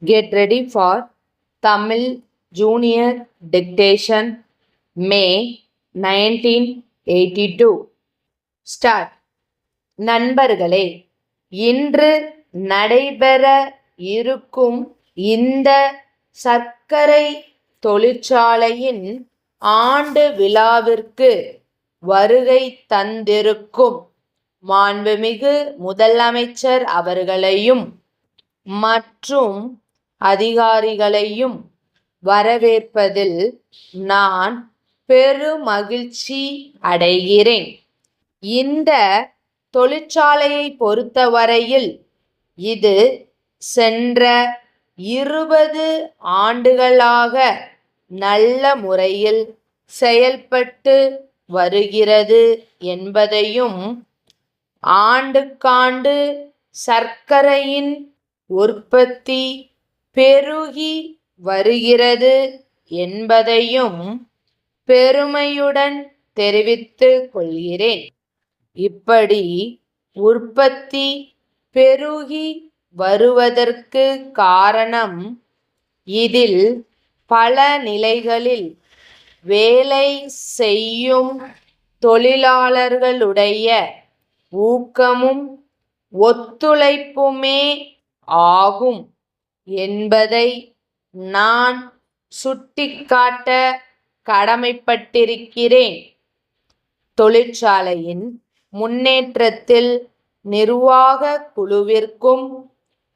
Get ready for Tamil Junior Dictation, May 1982. Start. நண்பர்களே, இன்று நடைபெற இருக்கும் இந்த சர்க்கரை தொழிற்சாலையின் ஆண்டு விழாவிற்கு வருகை தந்திருக்கும் மாண்புமிகு முதலமைச்சர் அவர்களையும் மற்றும் அதிகாரிகளையும் வரவேற்பதில் நான் பெருமகிழ்ச்சி அடைகிறேன். இந்த தொழிற்சாலையை பொறுத்தவரையில் இது சென்ற 20 ஆண்டுகளாக நல்ல முறையில் செயல்பட்டு வருகிறது என்பதையும், ஆண்டுக்காண்டு சர்க்கரையின் உற்பத்தி பெருகி வருகிறது என்பதையும் பெருமையுடன் தெரிவித்துக் கொள்கிறேன். இப்படி உற்பத்தி பெருகி வருவதற்கு காரணம், இதில் பல நிலைகளில் வேலை செய்யும் தொழிலாளர்களுடைய ஊக்கமும் ஒத்துழைப்புமே ஆகும் என்பதை நான் சுட்டிக்காட்ட கடமைப்பட்டிருக்கிறேன். தொழிற்சாலையின் முன்னேற்றத்தில் நிர்வாக குழுவிற்கும்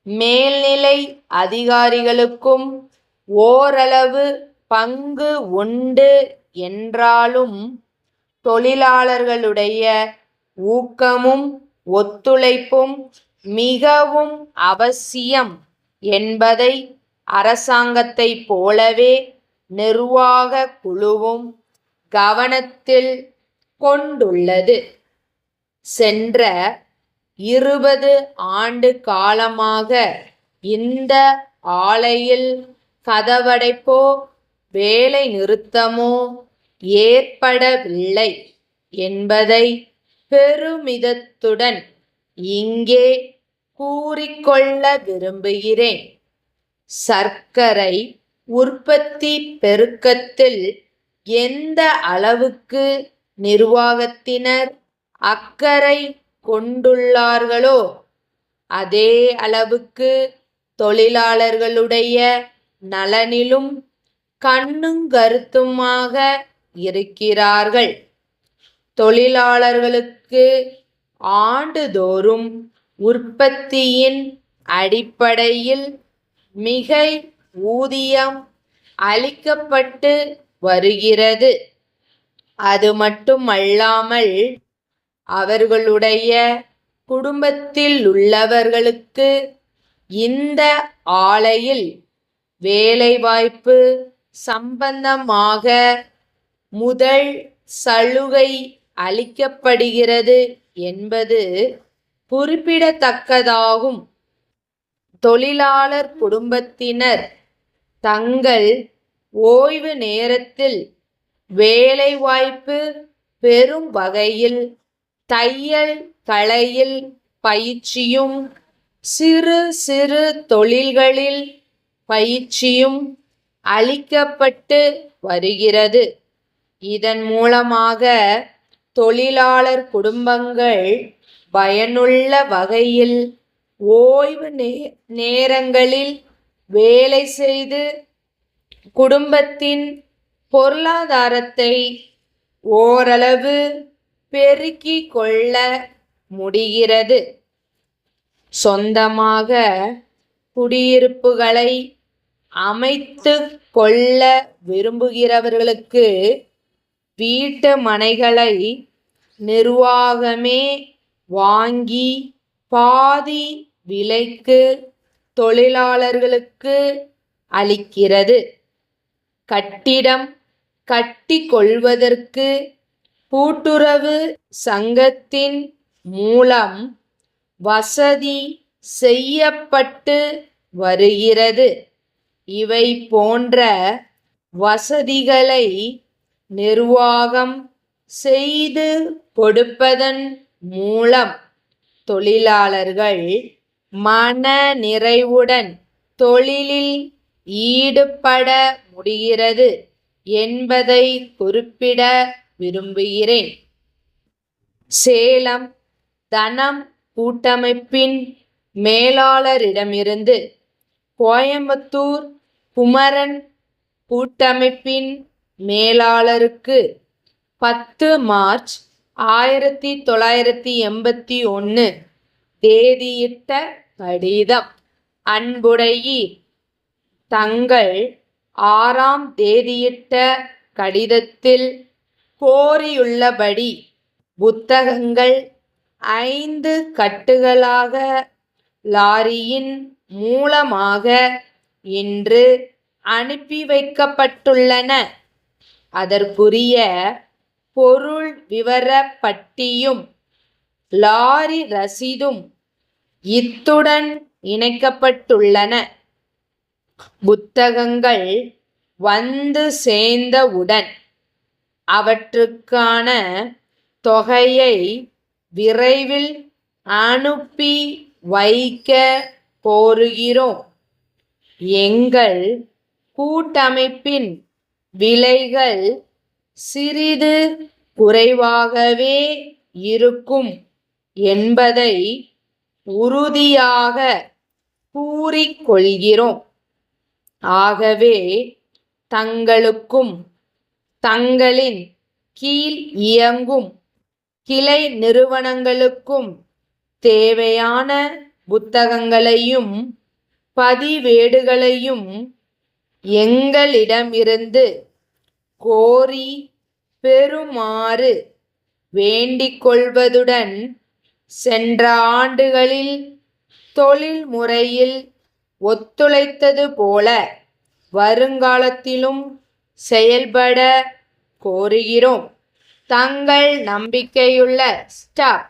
மேல்நிலை அதிகாரிகளுக்கும் ஓரளவு பங்கு உண்டு என்றாலும், தொழிலாளர்களுடைய ஊக்கமும் ஒத்துழைப்பும் மிகவும் அவசியம் என்பதை அரசாங்கத்தைப் போலவே நிர்வாக குழுவும் கவனத்தில் கொண்டுள்ளது. சென்ற 20 ஆண்டு காலமாக இந்த ஆலையில் கதவடைப்போ வேலை நிறுத்தமோ ஏற்படவில்லை என்பதை பெருமிதத்துடன் இங்கே கூறிக்கொள்ள விரும்புகிறேன். சர்க்கரை உற்பத்தி பெருக்கத்தில் எந்த அளவுக்கு நிர்வாகத்தினர் அக்கறை கொண்டுள்ளார்களோ, அதே அளவுக்கு தொழிலாளர்களுடைய நலனிலும் கண்ணுங்கருத்துமாக இருக்கிறார்கள். தொழிலாளர்களுக்கு ஆண்டுதோறும் உற்பத்தியின் அடிப்படையில் மிகை ஊதியம் அளிக்கப்பட்டு வருகிறது. அது மட்டுமல்லாமல், அவர்களுடைய குடும்பத்தில் உள்ளவர்களுக்கு இந்த ஆலையில் வேலைவாய்ப்பு சம்பந்தமாக முதல் சலுகை அளிக்கப்படுகிறது என்பது குறிப்பிடத்தக்கதாகும். தொழிலாளர் குடும்பத்தினர் தங்கள் ஓய்வு நேரத்தில் வேலைவாய்ப்பு பெறும் வகையில் தையல் கலையில் பயிற்சியும், சிறு சிறு தொழில்களில் பயிற்சியும் அளிக்கப்பட்டு வருகிறது. இதன் மூலமாக தொழிலாளர் குடும்பங்கள் பயனுள்ள வகையில் ஓய்வு நேரங்களில் வேலை செய்து குடும்பத்தின் பொருளாதாரத்தை ஓரளவு பெருக்கிக் கொள்ள முடிகிறது. சொந்தமாக குடியிருப்புகளை அமைத்து கொள்ள விரும்புகிறவர்களுக்கு வீட்டு மனைகளை நிர்வாகமே வாங்கி பாதி விலைக்கு தொழிலாளர்களுக்கு அளிக்கிறது. கட்டிடம் கட்டிக்கொள்வதற்கு கூட்டுறவு சங்கத்தின் மூலம் வசதி செய்யப்பட்டு வருகிறது. இவை போன்ற வசதிகளை நிர்வாகம் செய்து கொடுப்பதன் மூலம் தொழிலாளர்கள் மன நிறைவுடன் தொழிலில் ஈடுபட முடிகிறது என்பதை குறிப்பிட விரும்புகிறேன். சேலம் தனம் கூட்டமைப்பின் மேலாளரிடமிருந்து கோயம்புத்தூர் குமரன் கூட்டமைப்பின் மேலாளருக்கு 10 மார்ச் 1981 தேதியிட்ட கடிதம். அன்புடையீர், தங்கள் 6ஆம் தேதியிட்ட கடிதத்தில் கோரியுள்ளபடி புத்தகங்கள் 5 கட்டுகளாக லாரியின் மூலமாக இன்று அனுப்பி வைக்கப்பட்டுள்ளன. அதற்குரிய பொருள் விவர பட்டியும் லாரி ரசீதும் இத்துடன் இணைக்கப்பட்டுள்ளன. புத்தகங்கள் வந்து சேர்ந்தவுடன் அவற்றுக்கான தொகையை விரைவில் அனுப்பி வைக்க கோருகிறோம். எங்கள் கூட்டமைப்பின் விலைகள் சிறிது குறைவாகவே இருக்கும் என்பதை உறுதியாக கூறிக்கொள்கிறோம். ஆகவே தங்களுக்கும் தங்களின் கீழ் இயங்கும் கிளை நிறுவனங்களுக்கும் தேவையான புத்தகங்களையும் பதிவேடுகளையும் எங்களிடமிருந்து கோரி பெறுமாறு வேண்டிக்கொள்வதுடன், சென்ற ஆண்டுகளில் தொழில்முறையில் ஒத்துழைத்தது போல வருங்காலத்திலும் செயல்பட கோருகிறோம். தங்கள் நம்பிக்கையுள்ள ஸ்டாப்.